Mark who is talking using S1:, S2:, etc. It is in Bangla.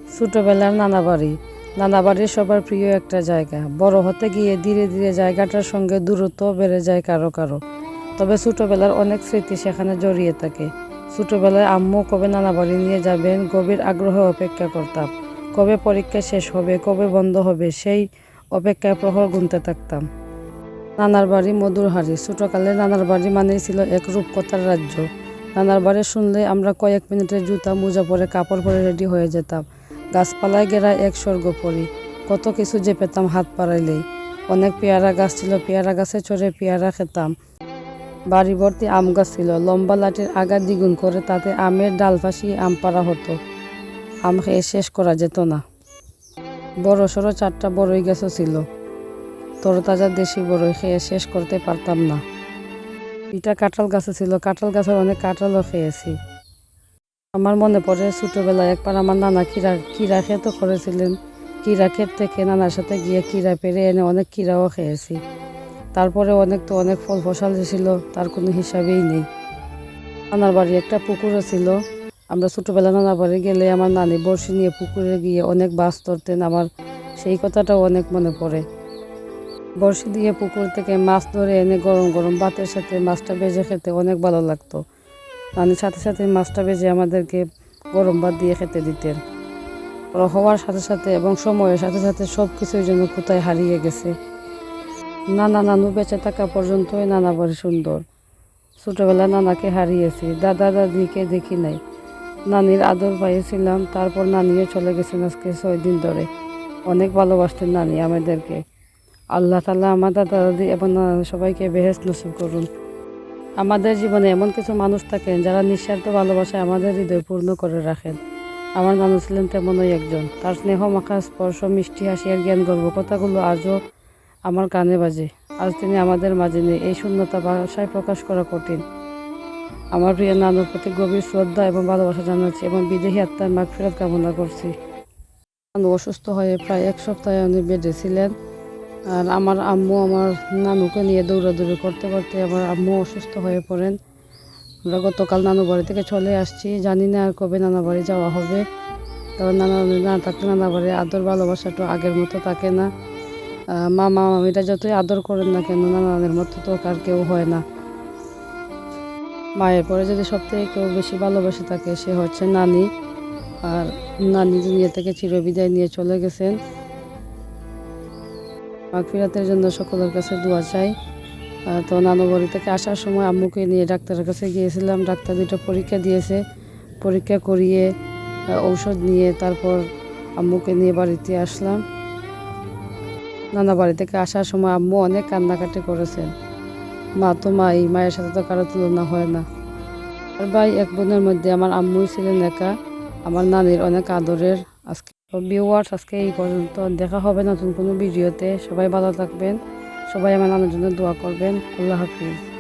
S1: ছোটবেলার নানা বাড়ি। নানা বাড়ি সবার প্রিয় একটা জায়গা। বড় হতে গিয়ে ধীরে ধীরে জায়গাটার সঙ্গে দূরত্ব বেড়ে যায় কারো কারো। তবে ছোটবেলার অনেক স্মৃতি সেখানে জড়িয়ে থাকে। ছোটবেলায় আম্মু কবে নানা বাড়ি নিয়ে যাবেন গভীর আগ্রহে অপেক্ষা করতাম। কবে পরীক্ষা শেষ হবে, কবে বন্ধ হবে, সেই অপেক্ষায় প্রহর গুনতে থাকতাম। নানার বাড়ি মধুর হাড়ি। ছোটকালে নানার বাড়ি মানেই ছিল এক রূপকথার রাজ্য। নানার বাড়ি শুনলে আমরা কয়েক মিনিটের জুতা মোজা পরে কাপড় পরে রেডি হয়ে যেতাম। গাছপালায় ঘেরা এক স্বর্গপুরী। কত কিছু যে পেতাম হাত বাড়াইলেই। অনেক পেয়ারা গাছ ছিল, পেয়ারা গাছে চড়ে পেয়ারা খেতাম। বাড়ি ভর্তি আম গাছ ছিল, লম্বা লাঠির আগা দ্বিগুণ করে তাতে আমের ডাল ফাঁসিয়ে আম পাড়া হতো। আম খেয়ে শেষ করা যেত না। বড় সড়ো 4টা বড়ই গাছও ছিল। তরতাজা দেশি বড়ই খেয়ে শেষ করতে পারতাম না। 2টা কাঁঠাল গাছও ছিল, কাঁঠাল গাছের অনেক কাঁঠালও খেয়েছি। আমার মনে পড়ে ছোটবেলায় একবার আমার নানা কিরা ক্ষেতও করেছিলেন। কিরা ক্ষেত থেকে নানার সাথে গিয়ে কিরা পেরে এনে অনেক কিরাও খেয়েছি। তারপরে অনেক ফল ফসল ছিল, তার কোনো হিসাবেই নেই। নানার বাড়ি একটা পুকুরও ছিল। আমরা ছোটবেলা নানার বাড়ি গেলে আমার নানি বড়শি নিয়ে পুকুরে গিয়ে অনেক মাছ ধরতেন। আমার সেই কথাটাও অনেক মনে পড়ে। বড়শি দিয়ে পুকুর থেকে মাছ ধরে এনে গরম গরম ভাতের সাথে মাছটা ভেজে খেতে অনেক ভালো লাগতো। নানির সাথে সাথে মাছটা ভেজে আমাদেরকে গরম ভাত দিয়ে খেতে দিতেন। বড় হওয়ার সাথে সাথে এবং সময়ের সাথে সাথে সব কিছুর জন্য কোথায় হারিয়ে গেছে। নানা নানু বেঁচে থাকা পর্যন্তই নানা বাড়ি সুন্দর। ছোটবেলায় নানাকে হারিয়েছি, দাদা দাদিকে দেখি নাই। নানির আদর পাইয়েছিলাম, তারপর নানিও চলে গেছেন আজকে 6 দিন ধরে। অনেক ভালোবাসতেন নানি আমাদেরকে। আল্লাহ তাআলা আমার দাদা দাদি এবং নানা সবাইকে বেহেশত নসিব করুন। আমাদের জীবনে এমন কিছু মানুষ থাকেন যারা নিঃস্বার্থ ভালোবাসায় আমাদের হৃদয় পূর্ণ করে রাখেন। আমার নানু ছিলেন তেমনই একজন। তার স্নেহ মাখা স্পর্শ, মিষ্টি হাসি আর জ্ঞান গর্ব কথাগুলো আজও আমার কানে বাজে। আজ তিনি আমাদের মাঝে নেই। এই শূন্যতা ভাষায় প্রকাশ করা কঠিন। আমার প্রিয় নানুর প্রতি গভীর শ্রদ্ধা এবং ভালোবাসা জানাচ্ছি এবং বিদেহী আত্মার মাগফিরাত কামনা করছি। নানু অসুস্থ হয়ে প্রায় 1 সপ্তাহে উনি বেডে ছিলেন। আর আমার আম্মু আমার নানুকে নিয়ে দৌড়াদৌড়ি করতে করতে আমার আম্মু অসুস্থ হয়ে পড়েন। আমরা গতকাল নানু বাড়ি থেকে চলে আসছি। জানি না আর কবে নানা বাড়ি যাওয়া হবে। কারণ নানা না থাকলে নানা বাড়ির আদর ভালোবাসাটা আগের মতো থাকে না। মামা মামিটা যতই আদর করেন না কেন, নানাদের মতো তো আর কেউ হয় না। মায়ের পরে যদি সবথেকে কেউ বেশি ভালোবেসে থাকে সে হচ্ছে নানি। আর নানি দুনিয়া থেকে চিরবিদায় নিয়ে চলে গেছেন। মাগফিরাতের জন্য সকলের কাছে দোয়া চাই। তো নানু বাড়ি থেকে আসার সময় আম্মুকে নিয়ে ডাক্তারের কাছে গিয়েছিলাম। ডাক্তার 2টা পরীক্ষা দিয়েছে। পরীক্ষা করিয়ে ঔষধ নিয়ে তারপর আম্মুকে নিয়ে বাড়িতে আসলাম। নানা বাড়ি থেকে আসার সময় আম্মু অনেক কান্নাকাটি করেছেন। মা তো মাই, মায়ের সাথে তো কারো তুলনা হয় না। আর ভাই এক বোনের মধ্যে আমার আম্মুই ছিলেন একা। আমার নানির অনেক আদরের। আজকে ভিউয়ার্স, আজকে এই পর্যন্ত। দেখা হবে নতুন কোনো ভিডিওতে। সবাই ভালো থাকবেন। সবাই আমার নানার জন্য দোয়া করবেন। আল্লাহ হাফিজ।